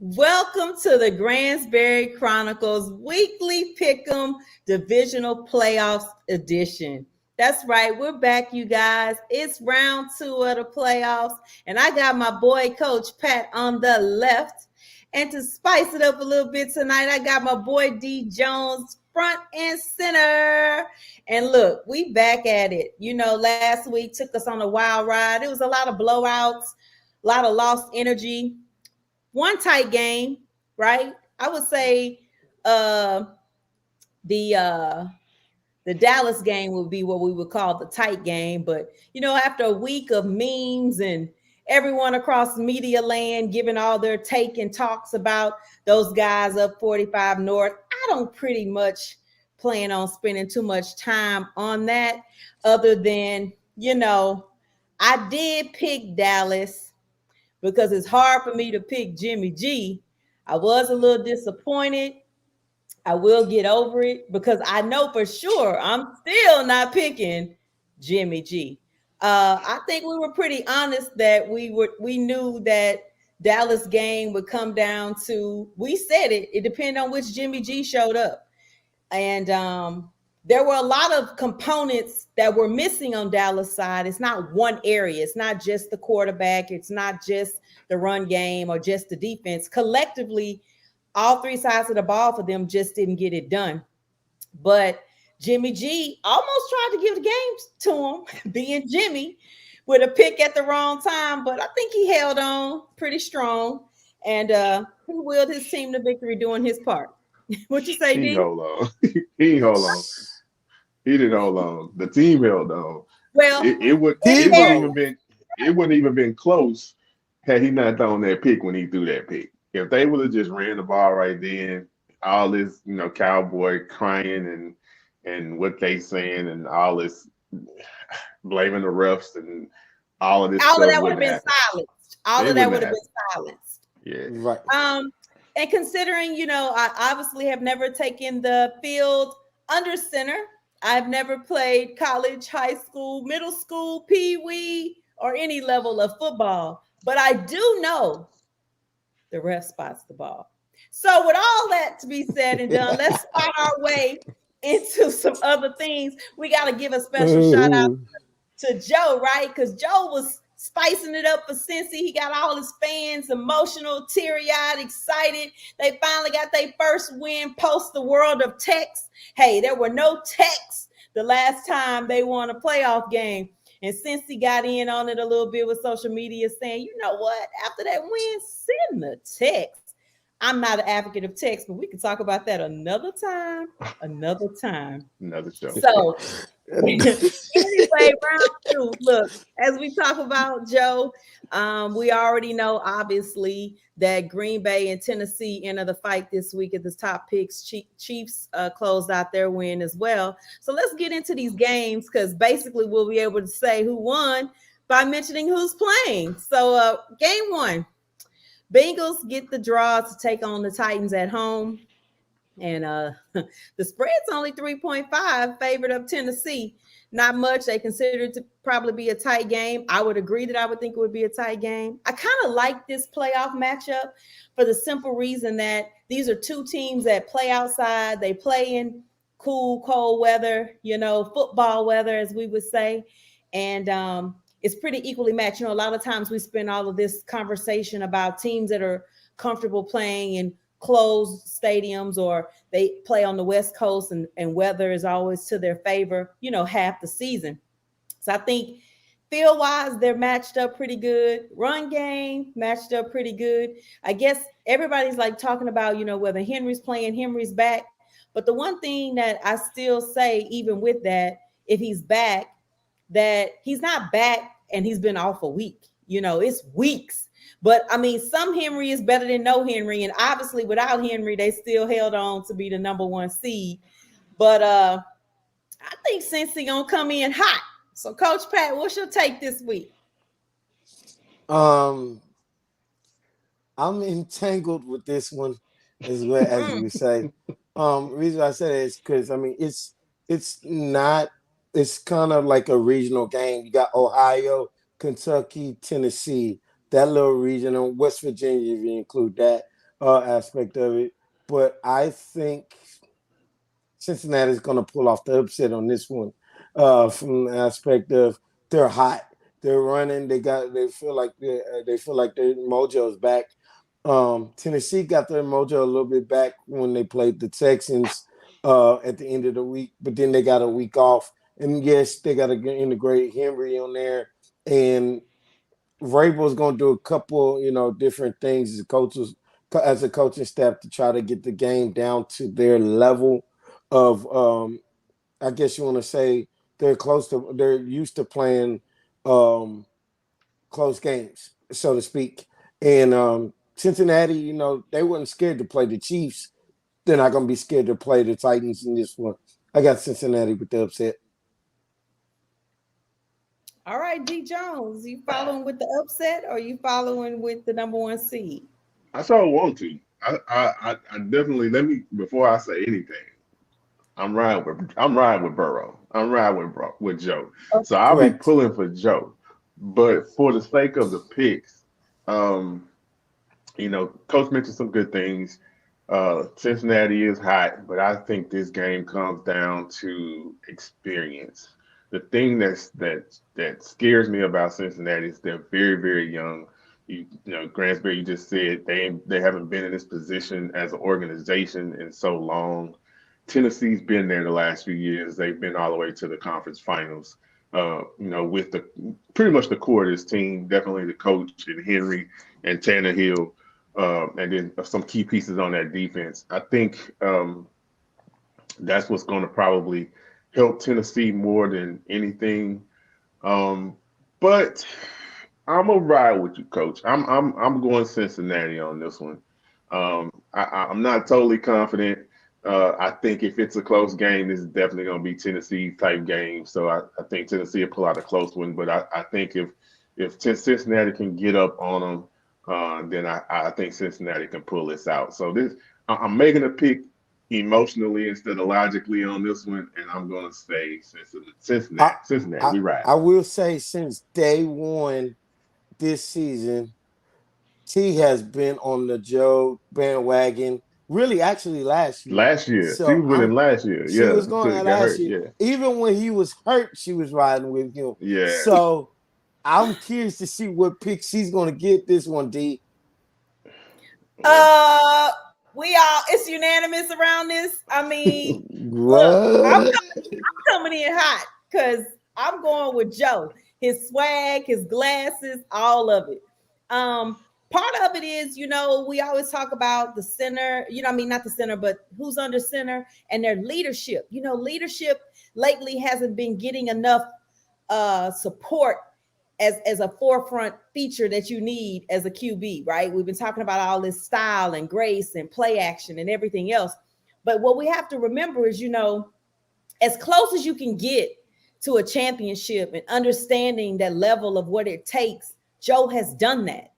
Welcome to the Gransberry Chronicles weekly pick'em divisional playoffs edition. That's right, we're back, you guys. It's round 2 of the playoffs, and I got my boy Coach Pat on the left. And to spice it up a little bit tonight, I got my boy D Jones front and center. And look, we back at it. You know, last week took us on a wild ride. It was a lot of blowouts, a lot of lost energy, one tight game, right? I would say uh the uh the Dallas game would be what we would call the tight game. But you know, after a week of memes and everyone across media land giving all their take and talks about those guys up 45 North, I don't pretty much plan on spending too much time on that, other than, I did pick Dallas because it's hard for me to pick Jimmy G. I was a little disappointed. I will get over it because I know for sure I'm still not picking Jimmy G. I think we were pretty honest that we knew that Dallas game would come down to, we said it depended on which Jimmy G showed up. And there were a lot of components that were missing on Dallas side. It's not one area. It's not just the quarterback. It's not just the run game or just the defense. Collectively, all three sides of the ball for them just didn't get it done. But Jimmy G almost tried to give the game to him, being Jimmy, with a pick at the wrong time. But I think he held on pretty strong, and he willed his team to victory doing his part. What you say, He D? hold on. He hold on. He didn't hold on. The team held on. Well, It wouldn't even been close had he not thrown that pick when he threw that pick. If they would have just ran the ball right then, all this, cowboy crying and what they saying and all this blaming the refs and all of this all of stuff that would have wouldn't been happen. silenced. All It of that wouldn't would have happen. been silenced. Yeah. Right. And considering, I obviously have never taken the field under center. I've never played college, high school, middle school, pee-wee, or any level of football. But I do know the ref spots the ball. So with all that to be said and done, let's spot our way into some other things. We got to give a special shout out to Joe, right? Because Joe was spicing it up for Cincy. He got all his fans emotional, teary-eyed, excited. They finally got their first win post the world of text. Hey, there were no texts the last time they won a playoff game. And Cincy got in on it a little bit with social media saying, you know what, after that win, send the text. I'm not an advocate of text, but we can talk about that another time. Another show. So anyway, round 2. Look, as we talk about Joe, we already know obviously that Green Bay and Tennessee enter the fight this week at the top picks. Chiefs closed out their win as well. So let's get into these games because basically we'll be able to say who won by mentioning who's playing. So game 1, Bengals get the draw to take on the Titans at home. And the spread's only 3.5 favored of Tennessee. Not much. They consider it to probably be a tight game. I would agree that I would think it would be a tight game. I kind of like this playoff matchup for the simple reason that these are two teams that play outside. They play in cool, cold weather, football weather, as we would say. And it's pretty equally matched. A lot of times we spend all of this conversation about teams that are comfortable playing in closed stadiums or they play on the West Coast and weather is always to their favor, half the season. So I think field wise, they're matched up pretty good. Run game matched up pretty good. I guess everybody's like talking about, whether Henry's playing, Henry's back. But the one thing that I still say, even with that, if he's back, that he's not back and he's been off a week. It's weeks. But I mean, some Henry is better than no Henry. And obviously without Henry, they still held on to be the number 1 seed. But I think Cincy gonna come in hot. So Coach Pat, what's your take this week? I'm entangled with this one as well, as you say. Reason I said it is because it's kind of like a regional game. You got Ohio, Kentucky, Tennessee, that little region, and West Virginia, if you include that. aspect of it. But I think Cincinnati's going to pull off the upset on this one from the aspect of they're hot, they're running, they feel like their mojo's back. Tennessee got their mojo a little bit back when they played the Texans at the end of the week, but then they got a week off. And yes, they got to integrate Henry on there, and Vrabel's going to do a couple, different things as a coaching staff to try to get the game down to their level of, I guess you want to say they're used to playing close games, so to speak. And Cincinnati, they weren't scared to play the Chiefs. They're not going to be scared to play the Titans in this one. I got Cincinnati with the upset. All right, D. Jones, you following with the upset or you following with the number 1 seed? I sure want to. I definitely before I say anything. I'm riding with Burrow. I'm riding with Joe. Okay. So I'll be pulling for Joe. But for the sake of the picks, Coach mentioned some good things. Cincinnati is hot, but I think this game comes down to experience. The thing that scares me about Cincinnati is they're very, very young. Gransberry, you just said they haven't been in this position as an organization in so long. Tennessee's been there the last few years. They've been all the way to the conference finals. With pretty much the core of this team, definitely the coach and Henry and Tannehill, and then some key pieces on that defense. I think that's what's going to probably help Tennessee more than anything. But I'm gonna ride with you, Coach. I'm going Cincinnati on this one. I'm not totally confident. I think if it's a close game, this is definitely going to be Tennessee type game. So I think Tennessee will pull out a close one. But I think if Cincinnati can get up on them, then I think Cincinnati can pull this out. So I'm making a pick emotionally instead of logically on this one, and I'm going to say Cincinnati. We ride. I will say since day one this season, T has been on the Joe bandwagon. Really, actually, last year. So she was winning last year. She was going last year. Yeah. Even when he was hurt, she was riding with him. Yeah. So I'm curious to see what pick she's going to get this one, D. It's unanimous around this. I mean, look, I'm coming in hot because I'm going with Joe. His swag, his glasses, all of it. Part of it is, we always talk about the center, not the center, but who's under center and their leadership. Leadership lately hasn't been getting enough support as a forefront feature that you need as a QB, right? We've been talking about all this style and grace and play action and everything else. But what we have to remember is, as close as you can get to a championship and understanding that level of what it takes, Joe has done that.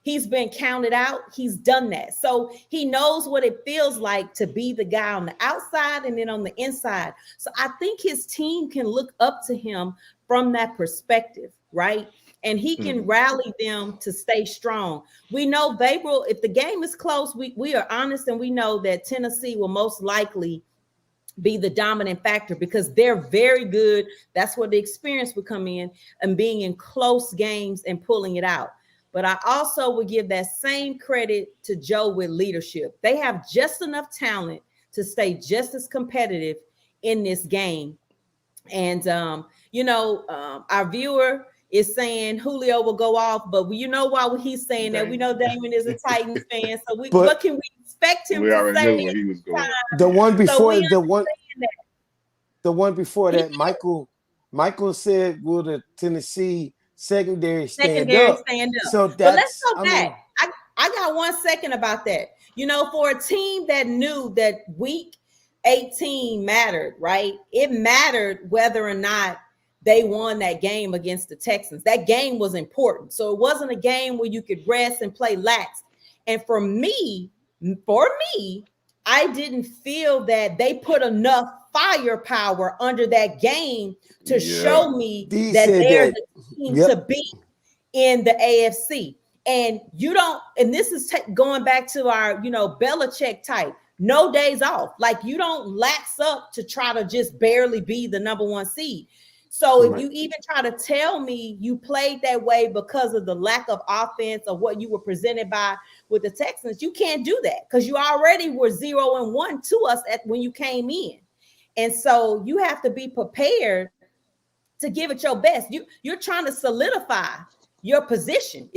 He's been counted out. He's done that. So he knows what it feels like to be the guy on the outside and then on the inside. So I think his team can look up to him from that perspective, right? And he can rally them to stay strong. We know they will, if the game is close, we are honest and we know that Tennessee will most likely be the dominant factor because they're very good. That's where the experience would come in and being in close games and pulling it out. But I also would give that same credit to Joe with leadership. They have just enough talent to stay just as competitive in this game. And, our viewer is saying Julio will go off, but you know why he's saying that? We know Damon is a Titans fan. So what can we expect him to say? Knew where he was going. The one before the one before that, Michael said, will the Tennessee secondary stand up? So that's, but let's go back. I got 1 second about that. For a team that knew that week 18 mattered, right? It mattered whether or not they won that game against the Texans. That game was important. So it wasn't a game where you could rest and play lax. And for me, I didn't feel that they put enough firepower under that game to show me that they're the team to beat in the AFC. And you don't, and this is going back to our, Belichick type, no days off. Like you don't lax up to try to just barely be the number one seed. So if you even try to tell me you played that way because of the lack of offense or what you were presented by with the Texans, you can't do that because you already were 0-1 to us when you came in. And so you have to be prepared to give it your best. You're trying to solidify your position.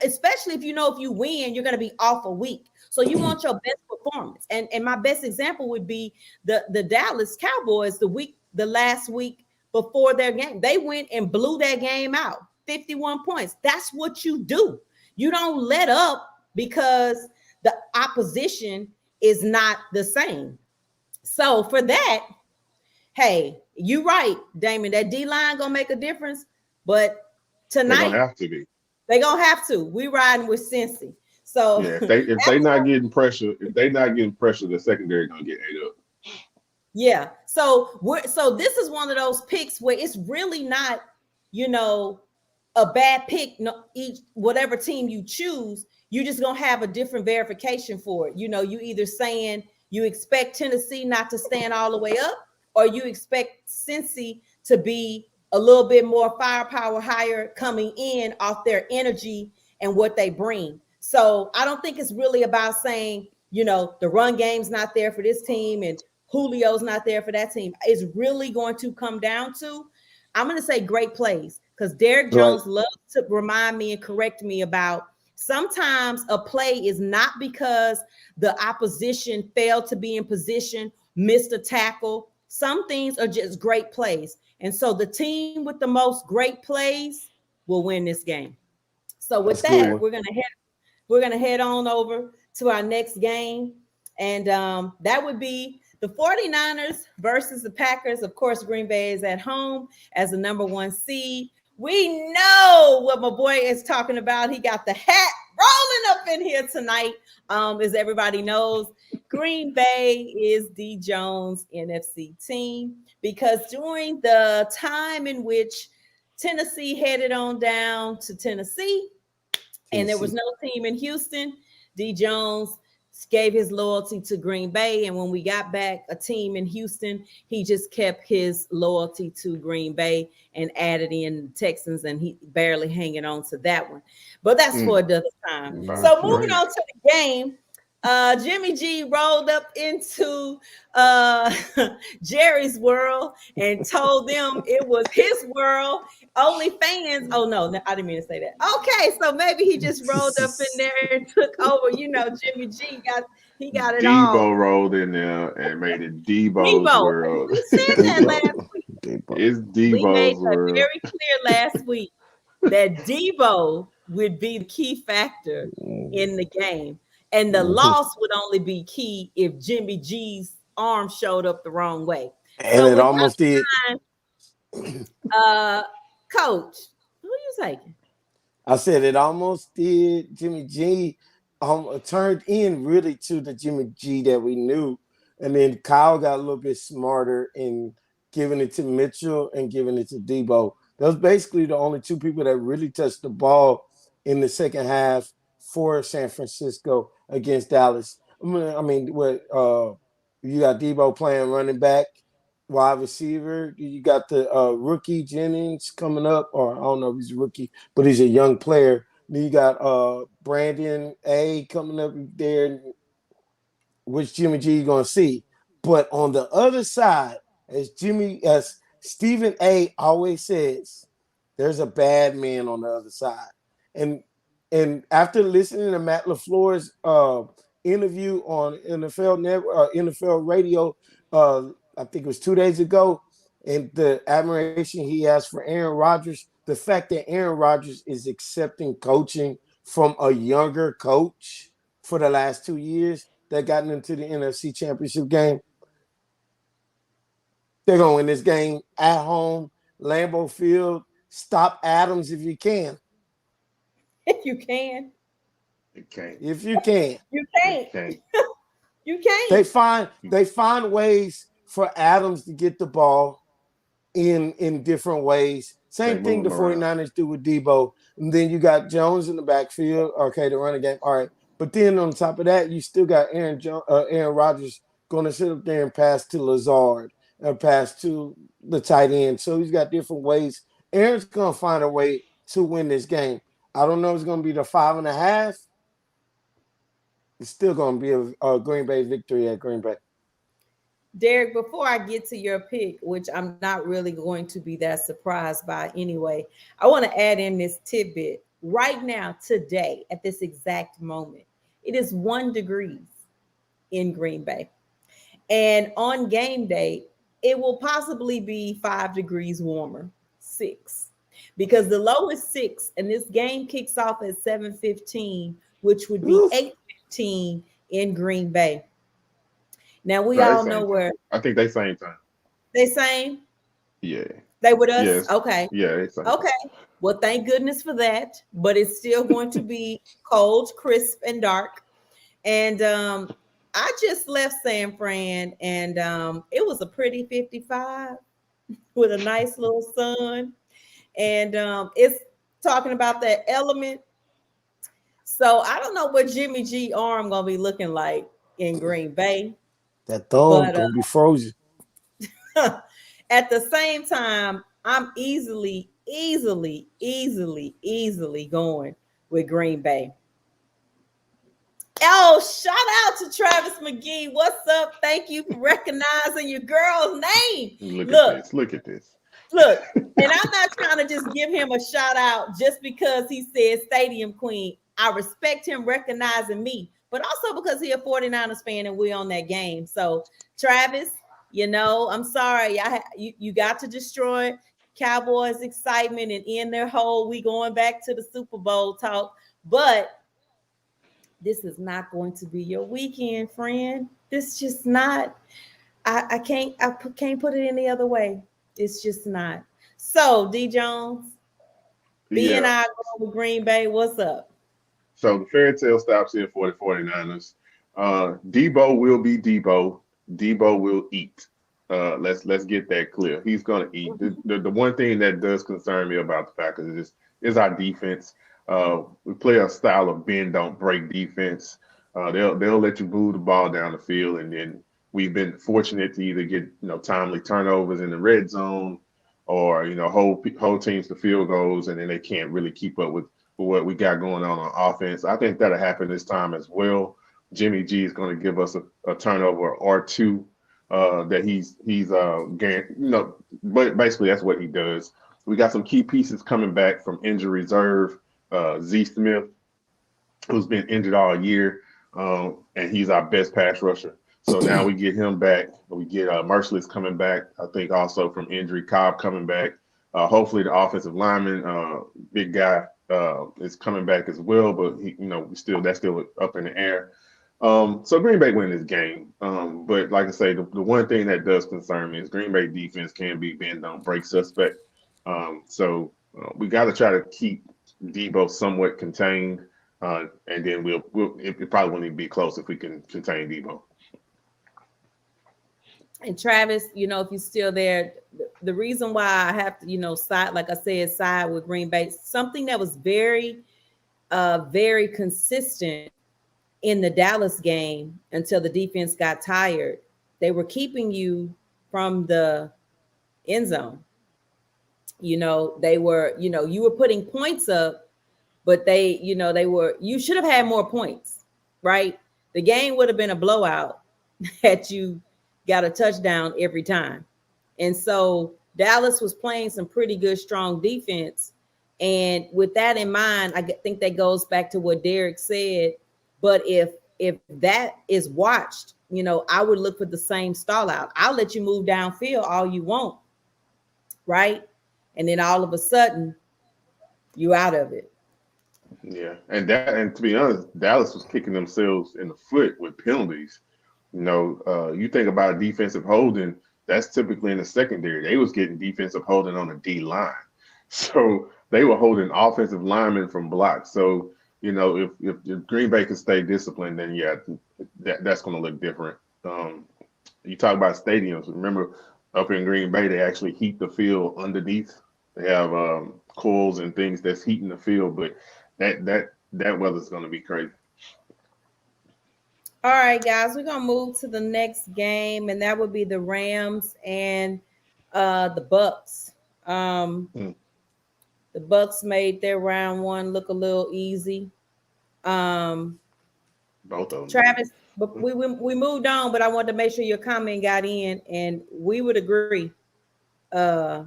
Especially if if you win, you're going to be off a week. So you want your best performance. And my best example would be the Dallas Cowboys the last week before their game. They went and blew that game out, 51 points. That's what you do. You don't let up because the opposition is not the same. So for that, hey, you're right, Damon. That D-line gonna make a difference, but tonight they're gonna have to be. They're gonna have to. We riding with Cincy. So yeah, if they not getting pressure, the secondary gonna get ate up. Yeah. So this is one of those picks where it's really not, a bad pick. No, whatever team you choose, you're just gonna have a different verification for it. You either saying you expect Tennessee not to stand all the way up, or you expect Cincy to be a little bit more firepower higher coming in off their energy and what they bring. So I don't think it's really about saying, the run game's not there for this team and Julio's not there for that team. It's really going to come down to, I'm going to say great plays, because Derek Jones loves to remind me and correct me about sometimes a play is not because the opposition failed to be in position, missed a tackle. Some things are just great plays. And so the team with the most great plays will win this game. So with that, we're going to head on over to our next game. And that would be the 49ers versus the Packers. Of course, Green Bay is at home as the number one seed. We know what my boy is talking about. He got the hat rolling up in here tonight. As everybody knows, Green Bay is D. Jones' NFC team, because during the time in which Tennessee headed on down to Tennessee, and there was no team in Houston, D. Jones gave his loyalty to Green Bay. And when we got back a team in Houston, he just kept his loyalty to Green Bay and added in the Texans, and he barely hanging on to that one. But that's for another time. So moving on to the game, Jimmy G rolled up into Jerry's world and told them it was his world. Only fans. Oh no, I didn't mean to say that. Okay, so maybe he just rolled up in there and took over. Jimmy G got it all. Debo rolled in there and made it Debo's world. We said that last week. It's Debo's we made world. It very clear last week that Debo would be the key factor in the game. And the loss would only be key if Jimmy G's arm showed up the wrong way. And so it almost did. Coach, who are you taking? I said it almost did. Jimmy G turned in really to the Jimmy G that we knew. And then Kyle got a little bit smarter in giving it to Mitchell and giving it to Debo. Those basically the only two people that really touched the ball in the second half for San Francisco against Dallas. You got Debo playing running back, wide receiver. You got the rookie Jennings coming up, or I don't know if he's a rookie, but he's a young player. Then you got Brandon A coming up there, which Jimmy G going to see. But on the other side, as Stephen A always says, there's a bad man on the other side. And after listening to Matt LaFleur's interview on NFL Network, NFL Radio, I think it was 2 days ago, and the admiration he has for Aaron Rodgers, the fact that Aaron Rodgers is accepting coaching from a younger coach for the last 2 years that got into the NFC Championship game. They're going to win this game at home, Lambeau Field. Stop Adams if you can. If you can. You can't. If you can. You can't. You can't. They find ways for Adams to get the ball in different ways. Same thing the 49ers do with Debo. And then you got Jones in the backfield. Okay, the running game. All right. But then on top of that, you still got Aaron Rodgers going to sit up there and pass to Lazard and pass to the tight end. So he's got different ways. Aaron's going to find a way to win this game. I don't know if it's going to be the 5.5. It's still going to be a Green Bay victory at Green Bay. Derek, before I get to your pick, which I'm not really going to be that surprised by anyway, I want to add in this tidbit. Right now, today, at this exact moment, it is 1 degree in Green Bay. And on game day, it will possibly be 5 degrees warmer, 6. Because the low is 6, and this game kicks off at 7:15, which would be 8:15 in Green Bay. Now we all know where. I think they same time. They same? Yeah. They with us? Yes. Okay. Yeah. Okay. Well, thank goodness for that. But it's still going to be cold, crisp, and dark. And I just left San Fran, and it was a pretty 55 with a nice little sun. And it's talking about that element. So I don't know what Jimmy G arm gonna be looking like in Green Bay. That thumb gonna be frozen. At the same time, I'm easily going with Green Bay. Oh, shout out to Travis McGee. What's up? Thank you for recognizing your girl's name. Look at this. Look, and I'm not trying to just give him a shout out just because he said Stadium Queen. I respect him recognizing me, but also because he's a 49ers fan and we're on that game. So, Travis, I'm sorry. You got to destroy Cowboys' excitement and end their whole we going back to the Super Bowl talk. But this is not going to be your weekend, friend. This just not. I can't put it any other way. It's just not. So, D. Jones, B and I go with Green Bay. What's up? So the fairy tale stops here for the 49ers. Debo will be Debo. Debo will eat. Let's get that clear. He's going to eat. The one thing that does concern me about the Packers is our defense. We play a style of bend, don't break defense. They'll let you move the ball down the field, and then we've been fortunate to either get timely turnovers in the red zone, or hold teams to field goals, and then they can't really keep up with what we got going on offense. I think that'll happen this time as well. Jimmy G is going to give us a turnover or two that he's but basically that's what he does. We got some key pieces coming back from injury reserve. Z Smith, who's been injured all year, and he's our best pass rusher. So now we get him back. We get Merciless coming back, I think, also from injury. Cobb coming back. Hopefully the offensive lineman, big guy, is coming back as well, but that's still up in the air. So Green Bay win this game. But like I say, the one thing that does concern me is Green Bay defense can be bend don't break suspect. So we got to try to keep Debo somewhat contained, and then it probably won't even be close if we can contain Debo. And Travis, if you're still there, the reason why I have to, side, like I said, side with Green Bay, something that was very, very consistent in the Dallas game until the defense got tired. They were keeping you from the end zone. They were, you were putting points up, but you should have had more points, right? The game would have been a blowout had you got a touchdown every time. And so Dallas was playing some pretty good, strong defense. And with that in mind, I think that goes back to what Derek said. But if that is watched, I would look for the same stall out. I'll let you move downfield all you want, right? And then all of a sudden, you out of it. Yeah, and to be honest, Dallas was kicking themselves in the foot with penalties. You think about defensive holding, that's typically in the secondary. They was getting defensive holding on the D line. So they were holding offensive linemen from blocks. So, if Green Bay can stay disciplined, then yeah, that's going to look different. You talk about stadiums. Remember, up in Green Bay, they actually heat the field underneath they have coils and things that's heating the field, but that weather's going to be crazy. All right, guys, we're gonna move to the next game, and that would be the Rams and the Bucks. Um, Mm. the Bucks made their round one look a little easy. Um, Both of them did. Travis, but we moved on, but I wanted to make sure your comment got in, and we would agree. Uh,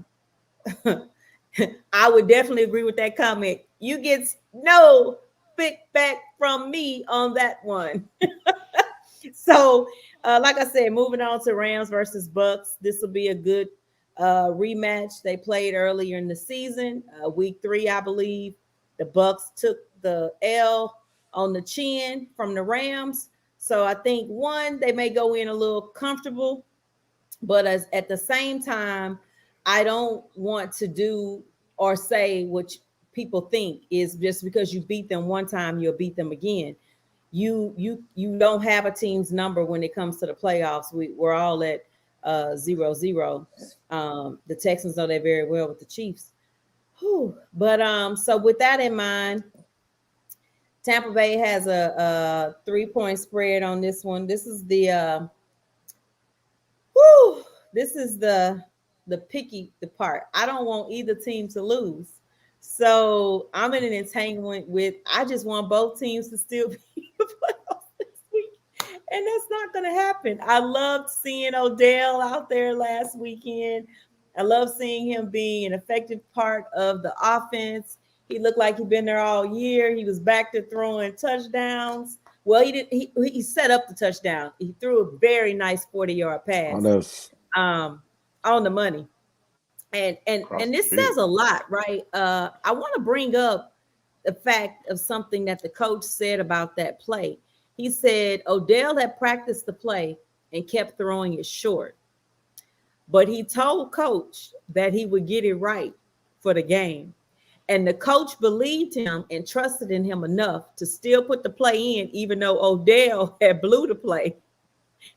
I would definitely agree with that comment. You get no feedback from me on that one. So, like I said, moving on to Rams versus Bucks. This will be a good rematch. They played earlier in the season, week 3, I believe. The Bucks took the L on the chin from the Rams. So I think one, they may go in a little comfortable, but as at the same time, I don't want to do or say what people think is just because you beat them one time, you'll beat them again. You don't have a team's number when it comes to the playoffs. We're all at 0-0. The Texans know that very well with the Chiefs. Whew. But so with that in mind, Tampa Bay has a 3-point spread on this one. This is the whew, this is the picky the part. I don't want either team to lose. So I'm in an entanglement with I just want both teams to still be in the playoffs this week. And that's not gonna happen. I loved seeing Odell out there last weekend. I love seeing him being an effective part of the offense. He looked like he'd been there all year. He was back to throwing touchdowns. Well, he did. He set up the touchdown. He threw a very nice 40-yard Oh, pass that's on the money, and Across the this says field. a lot, right? I want to bring up the fact of something that the coach said about that play. He said Odell had practiced the play and kept throwing it short, but he told coach that he would get it right for the game. And the coach believed him and trusted in him enough to still put the play in, even though Odell had blew the play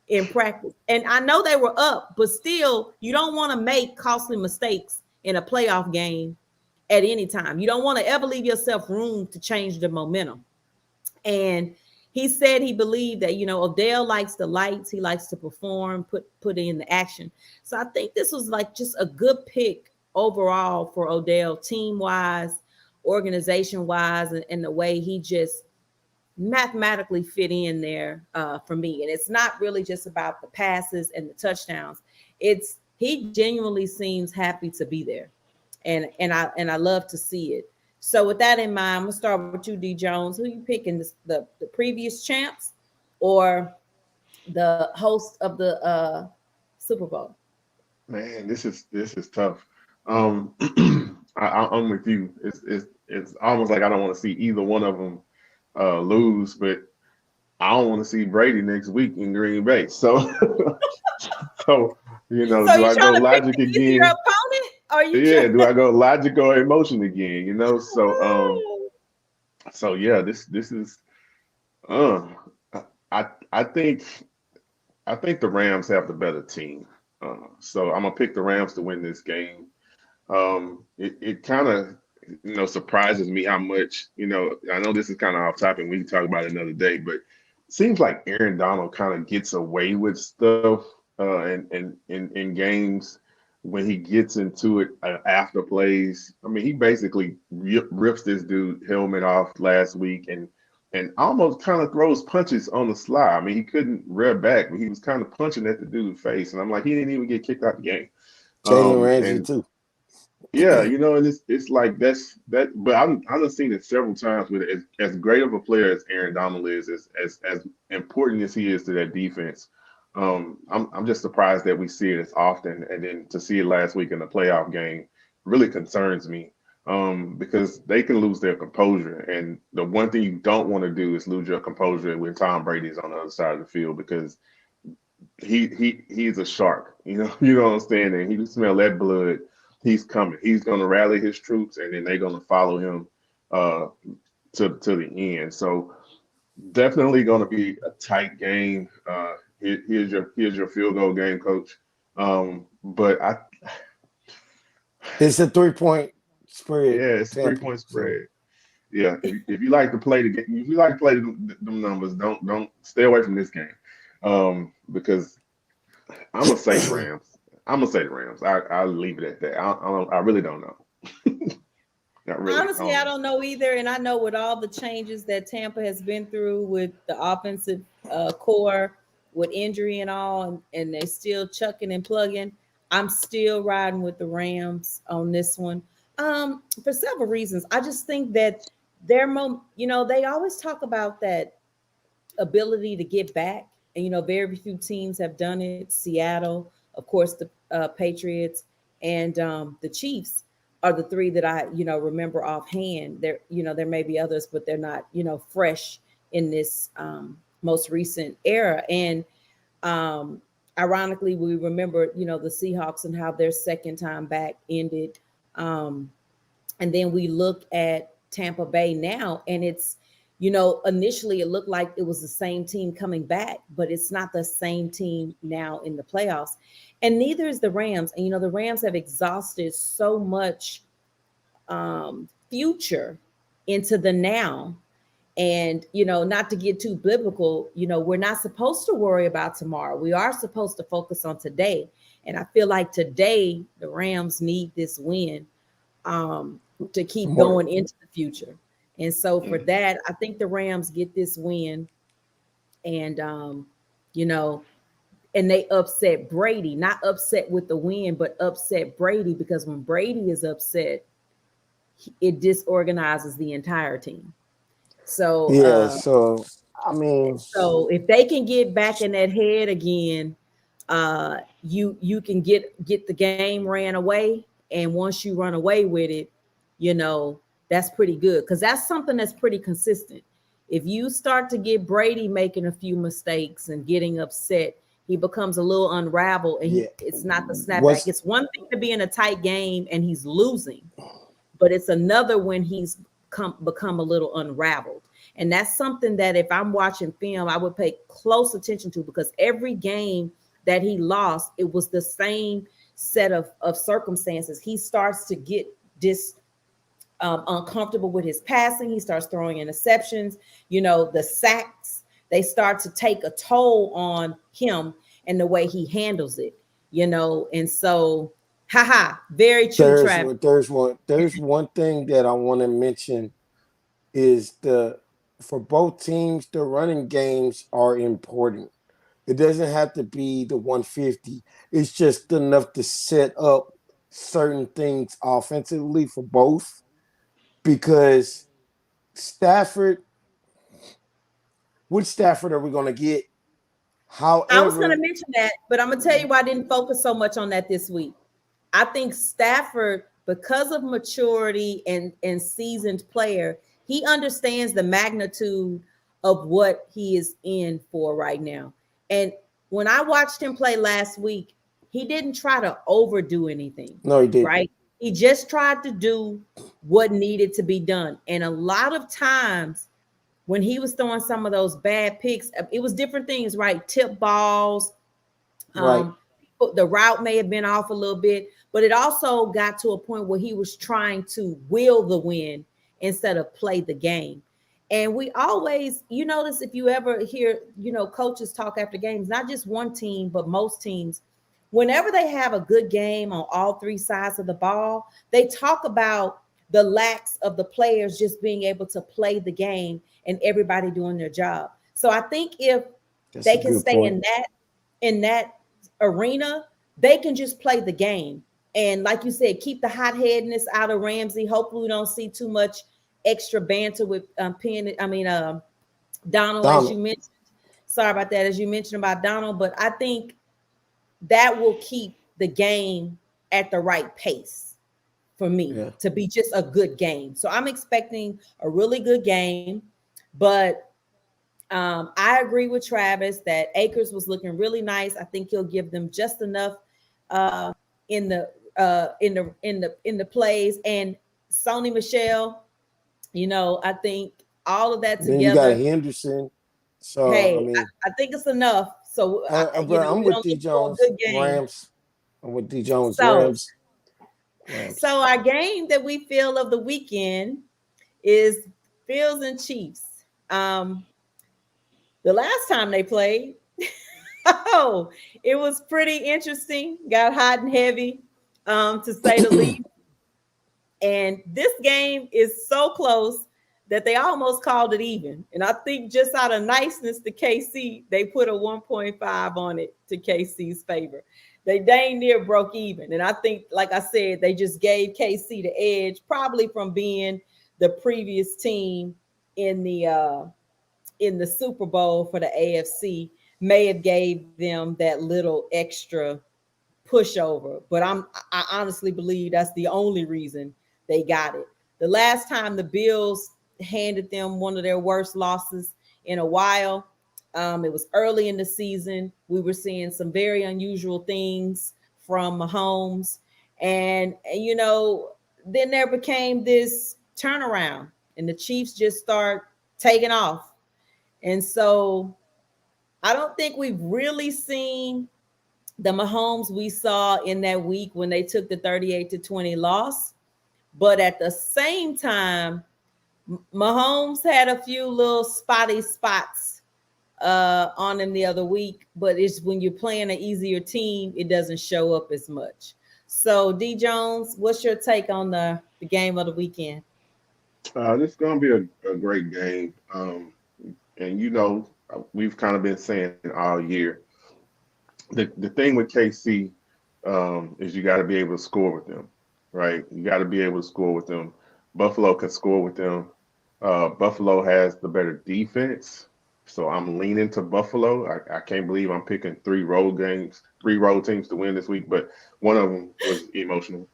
in practice. And I know they were up, but still, you don't want to make costly mistakes in a playoff game at any time. You don't want to ever leave yourself room to change the momentum. And he said he believed that, Odell likes the lights, he likes to perform, put in the action. So I think this was like just a good pick overall for Odell, team wise, organization wise, and the way he just mathematically fit in there for me. And it's not really just about the passes and the touchdowns. It's he genuinely seems happy to be there, and I love to see it. So with that in mind, I'm gonna start with you, D Jones. Who you picking? The previous champs or the host of the Super Bowl? Man, this is tough. I'm with you. It's almost like I don't want to see either one of them lose, but I don't want to see Brady next week in Green Bay. So, so So do you I go trying to pick logic the easier again? opponent, or you Yeah, trying? do I go logic or emotion again? So yeah, this is uh, I think the Rams have the better team. So I'm gonna pick the Rams to win this game. It kind of surprises me how much I know this is kind of off topic. We can talk about it another day, but it seems like Aaron Donald kind of gets away with stuff in games when he gets into it after plays. I mean, he basically rips this dude helmet off last week and almost kind of throws punches on the sly. I mean, he couldn't rear back, but he was kind of punching at the dude's face, and I'm like, he didn't even get kicked out the game. Jalen Ramsey And too. yeah, and it's like that. But I've seen it several times with it. As great of a player as Aaron Donald is, as important as he is to that defense. I'm just surprised that we see it as often, and then to see it last week in the playoff game really concerns me. Because they can lose their composure, and the one thing you don't want to do is lose your composure when Tom Brady is on the other side of the field, because he's a shark. You know what I'm saying? And he can smell that blood. He's coming. He's going to rally his troops, and then they're going to follow him uh, to the end. So definitely going to be a tight game. Here's your field goal game, coach. But It's a 3-point spread. Yeah, it's a Tampa, 3-point so. spread. Yeah, if you like to play the game, if you like to play them numbers, don't stay away from this game, because I'm gonna say the Rams. I'm gonna say the Rams. I'll leave it at that. I really don't know. Honestly, I don't know either. And I know with all the changes that Tampa has been through with the offensive core, with injury and all, and they're still chucking and plugging, I'm still riding with the Rams on this one. For several reasons. I just think that they always talk about that ability to get back. And, very few teams have done it. Seattle, of course, the Patriots, and the Chiefs are the three that I, remember offhand. There may be others, but they're not, fresh in this most recent era. And ironically, we remember, the Seahawks and how their second time back ended. And then we look at Tampa Bay now, and it's, initially it looked like it was the same team coming back, but it's not the same team now in the playoffs. And neither is the Rams. And, the Rams have exhausted so much future into the now. And, not to get too biblical, we're not supposed to worry about tomorrow. We are supposed to focus on today. And I feel like today the Rams need this win to keep going into the future. And so for that, I think the Rams get this win. And, and they upset Brady, not upset with the win, but upset Brady, because when Brady is upset, it disorganizes the entire team. So, so if they can get back in that head again, you can get the game ran away. And once you run away with it, that's pretty good, because that's something that's pretty consistent. If you start to get Brady making a few mistakes and getting upset, he becomes a little unraveled, and it's not the snapback. It's one thing to be in a tight game and he's losing, but it's another when he's become a little unraveled. And that's something that if I'm watching film, I would pay close attention to, because every game that he lost, it was the same set of circumstances. He starts to get uncomfortable with his passing. He starts throwing interceptions. The sacks, they start to take a toll on him and the way he handles it, and so very true, Travis. There's one thing that I want to mention is for both teams, the running games are important. It doesn't have to be the 150. It's just enough to set up certain things offensively for both, because which Stafford are we going to get? However, I was going to mention that, but I'm going to tell you why I didn't focus so much on that this week. I think Stafford, because of maturity and seasoned player, he understands the magnitude of what he is in for right now. And when I watched him play last week, he didn't try to overdo anything. No, he didn't. Right? He just tried to do what needed to be done. And a lot of times when he was throwing some of those bad picks, it was different things, right? Tip balls. Right. The route may have been off a little bit, but it also got to a point where he was trying to will the win instead of play the game. And we always, you notice if you ever hear, coaches talk after games, not just one team, but most teams, whenever they have a good game on all three sides of the ball, they talk about the lacks of the players just being able to play the game and everybody doing their job. So I think if they can stay in that arena, they can just play the game. And like you said, keep the hot-headedness out of Ramsey. Hopefully we don't see too much extra banter with Donald, as you mentioned. Sorry about that, as you mentioned about Donald, but I think that will keep the game at the right pace for me to be just a good game. So I'm expecting a really good game, but I agree with Travis that Akers was looking really nice. I think he'll give them just enough in the plays. And Sony Michel, I think all of that together. Then you got Henderson. So I think it's enough. So I'm with D Jones Rams. I'm with D Jones Rams. Rams. So our game that we feel of the weekend is Bills and Chiefs. The last time they played, oh, it was pretty interesting. Got hot and heavy, to say the least. And this game is so close that they almost called it even. And I think just out of niceness to KC, they put a 1.5 on it to KC's favor. They dang near broke even. And I think, like I said, they just gave KC the edge, probably from being the previous team in the Super Bowl for the AFC, may have gave them that little extra pushover. But I honestly believe that's the only reason they got it. The last time the Bills handed them one of their worst losses in a while, it was early in the season. We were seeing some very unusual things from Mahomes. And then there became this turnaround, and the Chiefs just start taking off. And so I don't think we've really seen the Mahomes we saw in that week when they took the 38-20 loss. But at the same time, Mahomes had a few little spotty spots on him the other week. But it's when you're playing an easier team, it doesn't show up as much. So, D. Jones, what's your take on the game of the weekend? This is going to be a great game. And we've kind of been saying all year, the thing with KC is you got to be able to score with them, right? You got to be able to score with them. Buffalo can score with them. Buffalo has the better defense, so I'm leaning to Buffalo. I can't believe I'm picking three road teams to win this week, but one of them was emotional.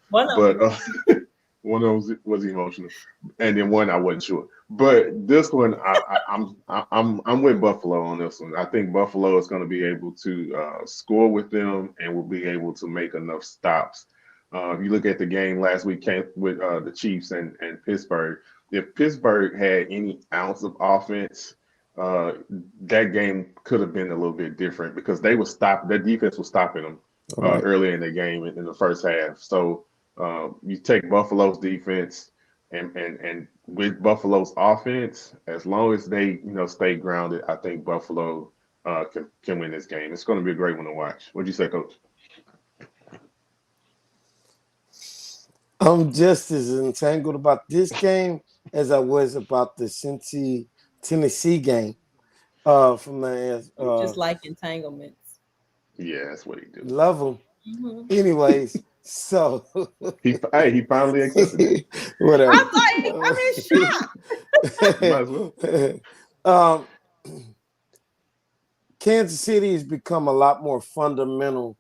One of them was emotional, and then one I wasn't sure. But this one, I'm with Buffalo on this one. I think Buffalo is going to be able to score with them and will be able to make enough stops. If you look at the game last week with the Chiefs and Pittsburgh, if Pittsburgh had any ounce of offense, that game could have been a little bit different because their defense was stopping them early in the game in the first half. So you take Buffalo's defense and with Buffalo's offense, as long as they stay grounded, I think Buffalo can win this game. It's going to be a great one to watch. What'd you say, Coach? I'm just as entangled about this game as I was about the Cincy Tennessee game. From the Just like entanglements. Yeah, that's what he do. Love them. Mm-hmm. Anyways, so he finally accepted it. Whatever. I'm in shock. Might as well. Kansas City has become a lot more fundamental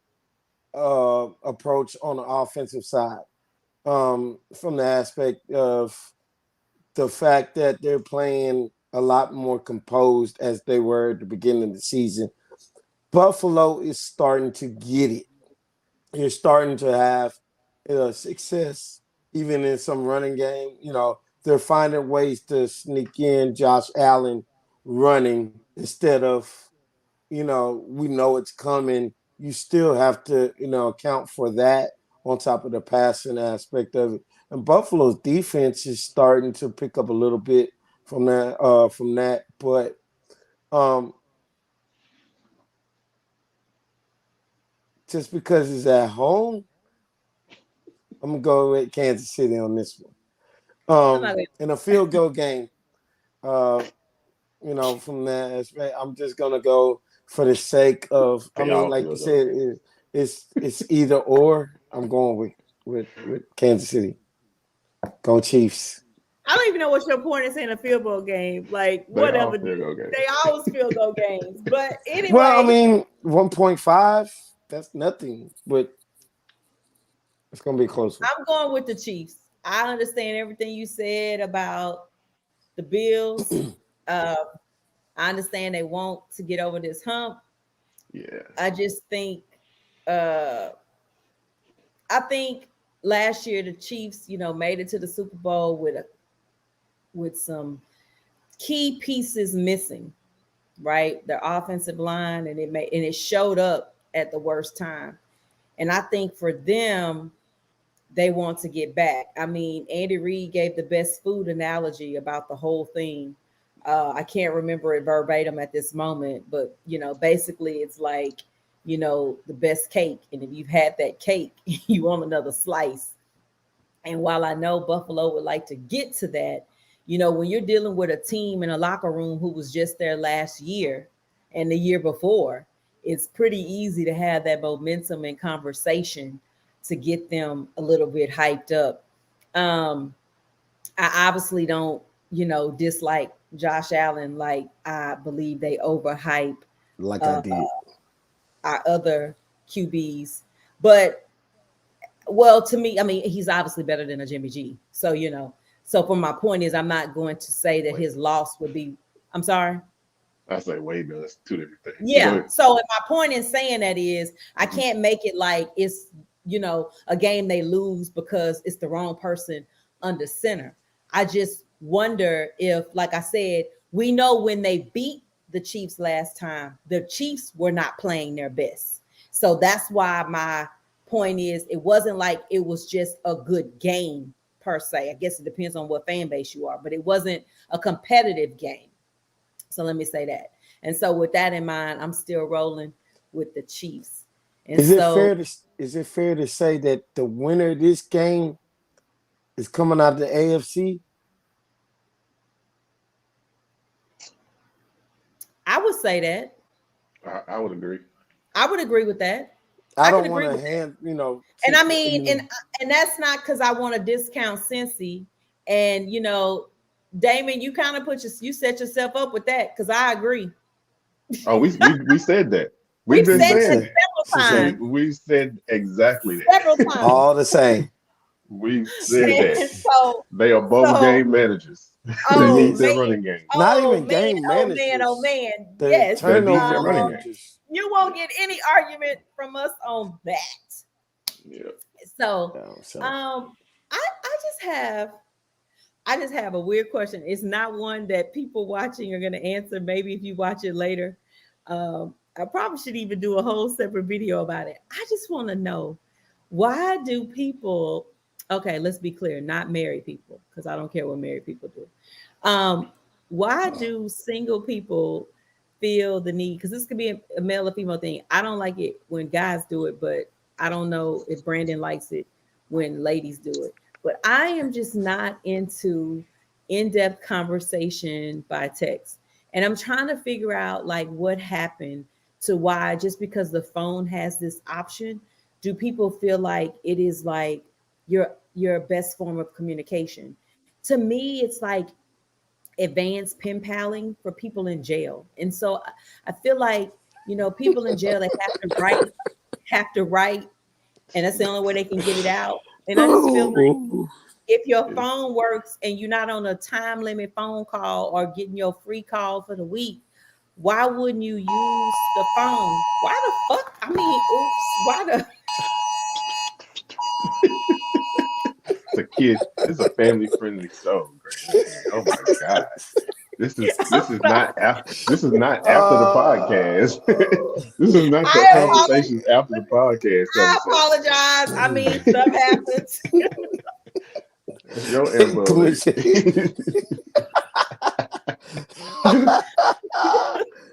approach on the offensive side. From the aspect of the fact that they're playing a lot more composed as they were at the beginning of the season. Buffalo is starting to get it. You're starting to have success even in some running game. They're finding ways to sneak in Josh Allen running instead of, we know it's coming. You still have to, account for that on top of the passing aspect of it. And Buffalo's defense is starting to pick up a little bit from that. But just because it's at home, I'm going to go with Kansas City on this one. In a field goal game, from that aspect, I'm just going to go for the sake of, like you said, it's either or. I'm going with Kansas City. Go Chiefs. I don't even know what your point is in a field goal game. Like, whatever. They always field goal games. But anyway. Well, 1.5, that's nothing. But it's going to be closer. I'm going with the Chiefs. I understand everything you said about the Bills. I understand they want to get over this hump. Yeah. I just think last year the Chiefs, made it to the Super Bowl with some key pieces missing, right? Their offensive line, and it showed up at the worst time. And I think for them, they want to get back. I mean, Andy Reid gave the best food analogy about the whole thing. I can't remember it verbatim at this moment, but basically it's like, the best cake. And if you've had that cake, you want another slice. And while I know Buffalo would like to get to that, when you're dealing with a team in a locker room who was just there last year and the year before, it's pretty easy to have that momentum and conversation to get them a little bit hyped up. Um, I obviously don't, dislike Josh Allen. Like, I believe they overhype like I uh, did. our other QBs. But, well, to me, I mean, he's obviously better than a Jimmy G. So, so for my point is, I'm not going to say that his loss would be, I'm sorry. I say way better. That's two different things. Yeah. So my point in saying that is I can't make it like it's, a game they lose because it's the wrong person under center. I just wonder if, like I said, we know when they beat the Chiefs last time, the Chiefs were not playing their best. So that's why my point is it wasn't like it was just a good game per se. I guess it depends on what fan base you are, but it wasn't a competitive game. So let me say that. And so with that in mind, I'm still rolling with the Chiefs. And is it fair to say that the winner of this game is coming out of the AFC? I would say that. I would agree. I would agree with that. I don't want to hand, and I mean, and that's not because I want to discount Cincy. And Damon, you kind of you set yourself up with that because I agree. Oh, we said that. We've been saying it several times. We said exactly that. Several times. All the same. We said that. So, they are both game managers. They need their running game. Not even game managers. Oh man. Yes. Turnover managers. You won't get any argument from us on that. Yeah. So, I just have a weird question. It's not one that people watching are going to answer. Maybe if you watch it later. I probably should even do a whole separate video about it. I just want to know, why do people, okay, let's be clear, not married people, because I don't care what married people do. Why do single people feel the need? Because this could be a male or female thing. I don't like it when guys do it, but I don't know if Brandon likes it when ladies do it. But I am just not into in-depth conversation by text. And I'm trying to figure out like what happened to why, just because the phone has this option, do people feel like it is like your best form of communication? To me, it's like advanced pen paling for people in jail. And so I feel like, people in jail, they have to write, and that's the only way they can get it out. And I just feel like if your phone works and you're not on a time limit phone call or getting your free call for the week, why wouldn't you use the phone? Why the fuck? I mean, why the? It's a kid. It's a family-friendly show. Great. Oh my god. This is not after the podcast. This is not the conversation after the podcast. I apologize. I mean, stuff happens. Your info.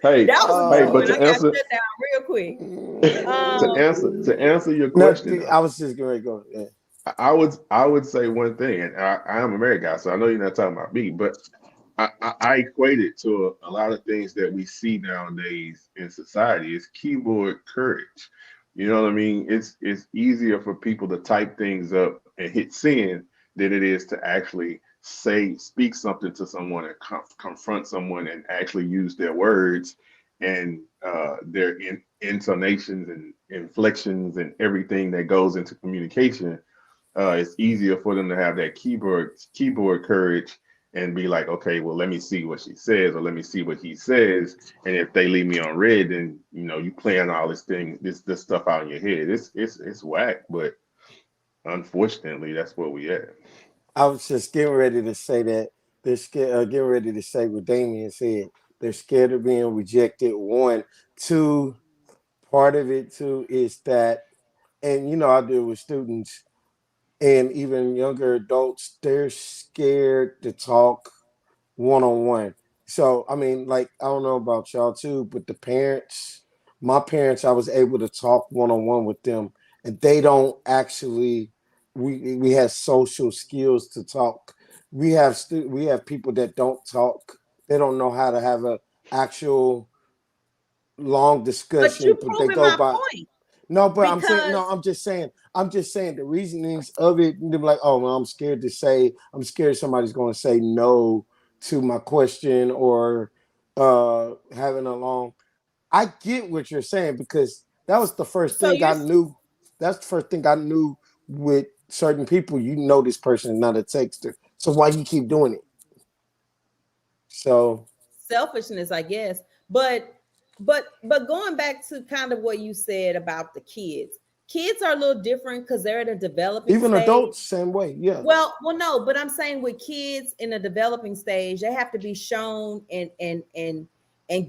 Hey, but to answer down real quick. To answer your question, I was just going to go. Yeah. I would say one thing, and I am a married guy, so I know you're not talking about me, but I equate it to a lot of things that we see nowadays in society. It's keyboard courage. You know what I mean? It's easier for people to type things up and hit send than it is to actually speak something to someone and confront someone and actually use their words and their intonations and inflections and everything that goes into communication. It's easier for them to have that keyboard courage and be like, okay, well, let me see what she says, or let me see what he says. And if they leave me on red, then you plan all this stuff out in your head. It's whack, but unfortunately, that's what we at. I was just getting ready to say that they're scared. Getting ready to say what Damien said. They're scared of being rejected. One, two. Part of it too is that, and I deal with students. and even younger adults, they're scared to talk one-on-one. So I mean, like, I don't know about y'all too, but my parents, I was able to talk one-on-one with them, and they don't actually. We have social skills to talk. We have people that don't talk. They don't know how to have a actual long But you discussion, but they proving go my by. point No, but I'm saying no. because I'm just saying the reasonings of it. And they're like, oh, well, I'm scared somebody's going to say no to my question or having a long. I get what you're saying because that was the first so thing you're I knew. That's the first thing I knew with certain people. You know, this person is not a texter, so why you keep doing it? So selfishness, I guess. But going back to kind of what you said about the kids, kids are a little different because they're in a developing even stage. adults, same way. Yeah, Well, no, but I'm saying with kids in a developing stage, they have to be shown and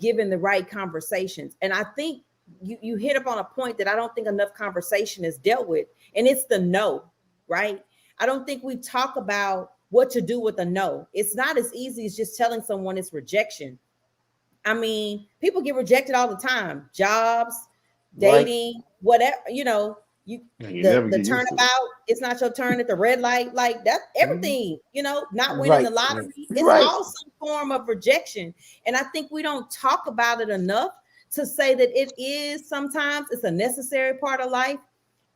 given the right conversations. And I think you hit up on a point that I don't think enough conversation is dealt with, and it's the no, right? I don't think we talk about what to do with a no. It's not as easy as just telling someone it's rejection. I mean, people get rejected all the time. Jobs, right, dating, whatever, you And you the never the get used to it. turnabout, it's not your turn at the red light, like that, Mhm. everything, not winning the right, lottery. It's right. all some form of rejection. And I think we don't talk about it enough to say that it is sometimes it's a necessary part of life.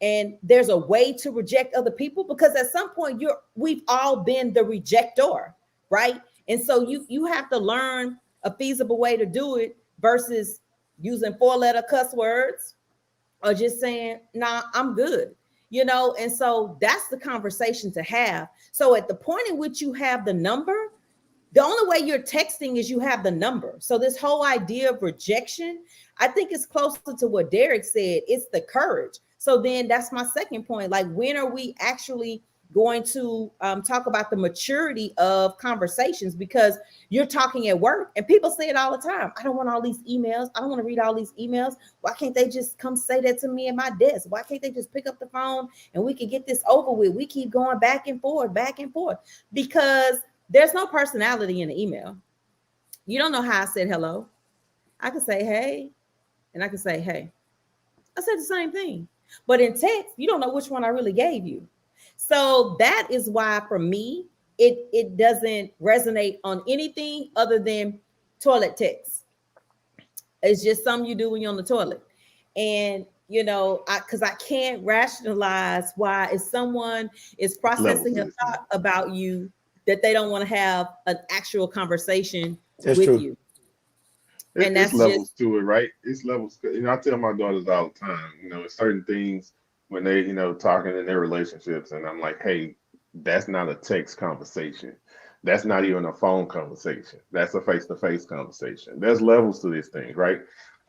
And there's a way to reject other people because at some point we've all been the rejector, right? And so you have to learn a feasible way to do it versus using 4-letter cuss words or just saying, nah, I'm good, and so that's the conversation to have. So at the point in which you have the number, the only way you're texting is you have the number. So this whole idea of rejection, I think is closer to what Derek said. It's the courage. So then that's my second point. Like, when are we actually going to talk about the maturity of conversations? Because you're talking at work and people say it all the time. I don't want all these emails. I don't want to read all these emails. Why can't they just come say that to me at my desk? Why can't they just pick up the phone and we can get this over with? We keep going back and forth because there's no personality in the email. You don't know how I said hello. I could say hey, and I could say hey. I said the same thing. But in text, you don't know which one I really gave you. So that is why for me, it doesn't resonate on anything other than toilet text. It's just something you do when you're on the toilet. And because I can't rationalize why if someone is It's levels processing to a this thing. thought about you, that they don't want to have an actual conversation That's with true. you. And It's that's just levels to it, right? It's levels. I tell my daughters all the time, it's certain things when they, talking in their relationships, and I'm like, hey, that's not a text conversation. That's not even a phone conversation. That's a face-to-face conversation. There's levels to this thing, right?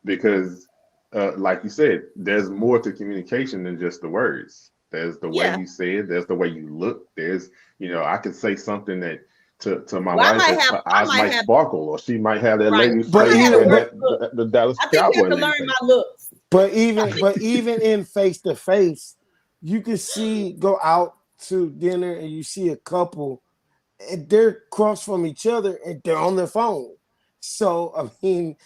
Because, like you said, there's more to communication than just the words. There's the way yeah. you say it. There's the way you look. There's, I could say something that to my Well, wife, that her I eyes might might have sparkle, or she might have that right. lady's I But might face have a even and worse but look. the Dallas I think you Cowboy have to lady learn face. my looks. but even in face to face, you can see go out to dinner and you see a couple and they're across from each other and they're on their phone. So I mean,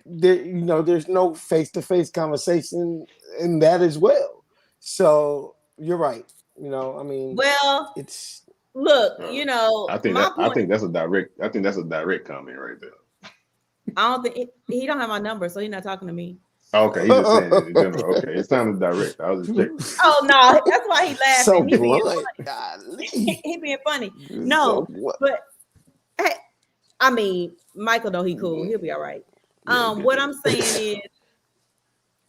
there's no face to face conversation in that as well. So you're right. I mean, Well, it's look, Uh, my I point. think that's a direct comment right there. I don't think he don't have my number, so he's not talking to me. Okay, he's just saying it in general. Okay, it sounded direct. I was just checking. Oh no, that's why he so laughing. He being blunt. funny. Golly. He being funny. So No, blunt. but hey, I mean, Michael know he cool. He'll be all right. Yeah, get What that. I'm saying is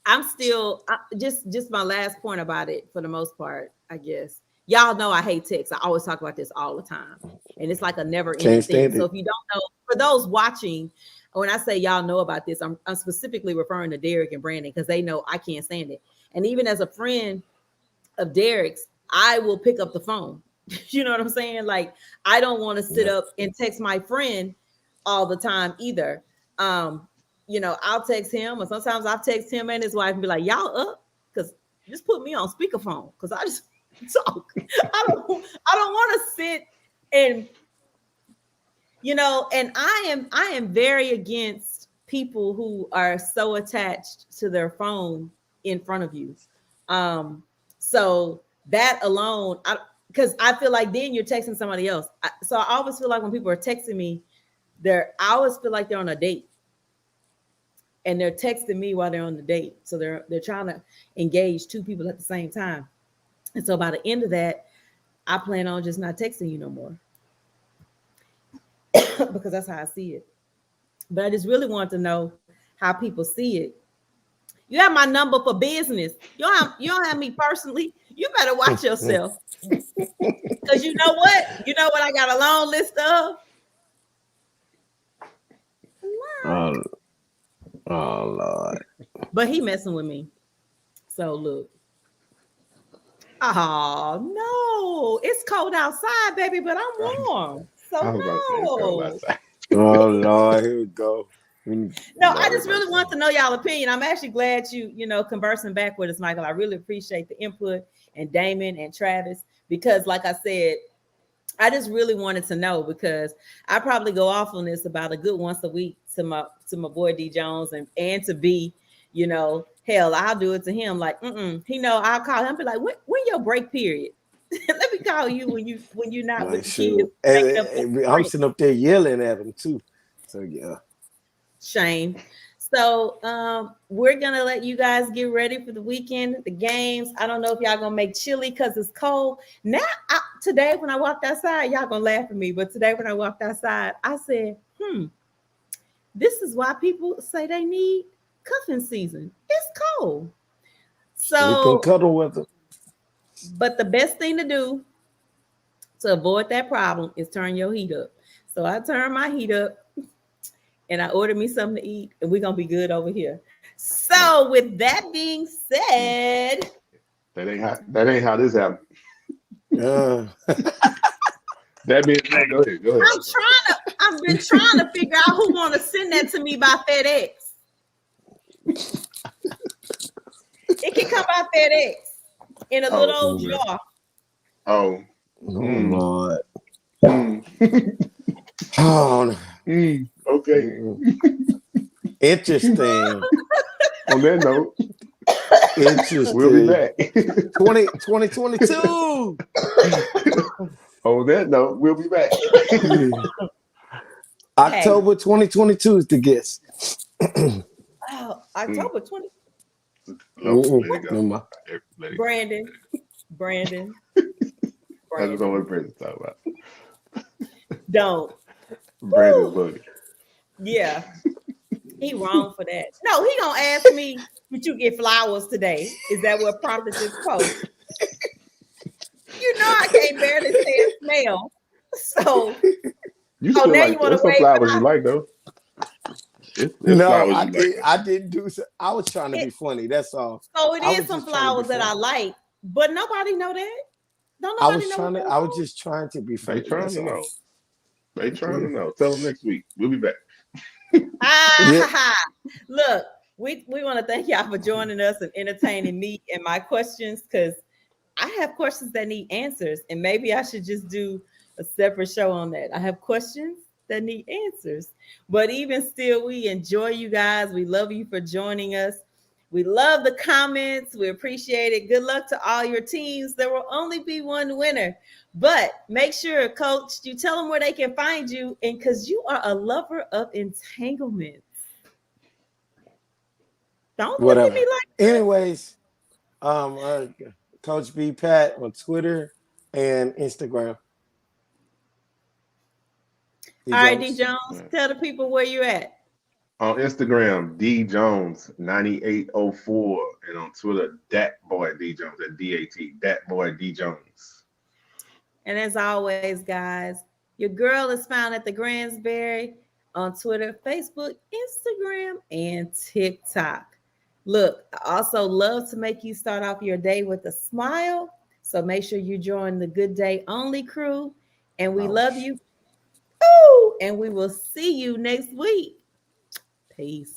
I'm still just my last point about it for the most part, I guess. Y'all know I hate text. I always talk about this all the time. And it's like a never-ending Can't thing. stand So it. if you don't know, for those watching, when I say y'all know about this, I'm specifically referring to Derek and Brandon because they know I can't stand it. And even as a friend of Derek's, I will pick up the phone. You know what I'm saying? Like, I don't want to sit Yeah. up and text my friend all the time either. Um, I'll text him, or sometimes I'll text him and his wife and be like, y'all up? Because just put me on speakerphone. Because talk. I don't want to sit and and I am very against people who are so attached to their phone in front of you. So that alone, because I feel like then you're texting somebody else. So I always feel like when people are texting me, I always feel like they're on a date. And they're texting me while they're on the date. So they're trying to engage two people at the same time. And so by the end of that, I plan on just not texting you no more. Because that's how I see it. But I just really want to know how people see it. You have my number for business. You don't have me personally. You better watch yourself. Because you know what? You know what I got a long list of? Oh Lord. But he messing with me. So look. Oh no, it's cold outside, baby, but I'm warm. So no. Oh Lord, here we go. No, I just really want to know y'all opinion. I'm actually glad you conversing back with us, Michael. I really appreciate the input, and Damon and Travis, because like I said, I just really wanted to know, because I probably go off on this about a good once a week to my boy D Jones and to B, hell, I'll do it to him. Like, I'll call him and be like, when your break period? Let me call you when you're not like, with the kids. I'm sitting up there yelling at him too. So yeah. Shame. So we're gonna let you guys get ready for the weekend, the games. I don't know if y'all gonna make chili because it's cold. Now today when I walked outside, y'all gonna laugh at me, but today when I walked outside, I said, this is why people say they need cuffing season. It's cold. So we can cuddle with them. But the best thing to do to avoid that problem is turn your heat up. So I turn my heat up and I ordered me something to eat, and we're gonna be good over here. So with that being said, that ain't how this happened. That being said, go ahead. I've been trying to figure out who want to send that to me by FedEx. It can come by FedEx in a little old jar. Oh, Lord. Oh, okay. Interesting. On that note, interesting. We'll be back. 2022. On that note, we'll be back. October 2022 is the guess. Wow, October 20. Let it go. Brandon. That's what I'm Brandon talk about. Don't. Brandon's buddy. Yeah. He wrong for that. No, he gonna ask me, did you get flowers today? Is that what prompted this post? You know I can't barely say smell. So you still now like, you want to some flowers you like though? No, I didn't do so. I was trying to be funny. That's all. So it is some flowers that I like, but nobody know that. Don't nobody know. I was just trying to be funny. They trying to know. They trying to know. Tell them next week. We'll be back. Look, we want to thank y'all for joining us and entertaining me and my questions, because I have questions that need answers, and maybe I should just do a separate show on that. I have questions that need answers, but even still, we enjoy you guys. We love you for joining us. We love the comments. We appreciate it. Good luck to all your teams. There will only be one winner, but make sure, Coach, you tell them where they can find you, and because you are a lover of entanglements. Don't look at me like that. Anyways, Coach B Pat on Twitter and Instagram. All right, D Jones, tell the people where you're at. On Instagram, D Jones 9804, and on Twitter, Dat Boy D Jones, at DAT, Dat Boy D Jones. And as always, guys, your girl is found at the Gransberry on Twitter, Facebook, Instagram, and TikTok. Look, I also love to make you start off your day with a smile. So make sure you join the Good Day Only crew. And we love you. Ooh, and we will see you next week. Peace.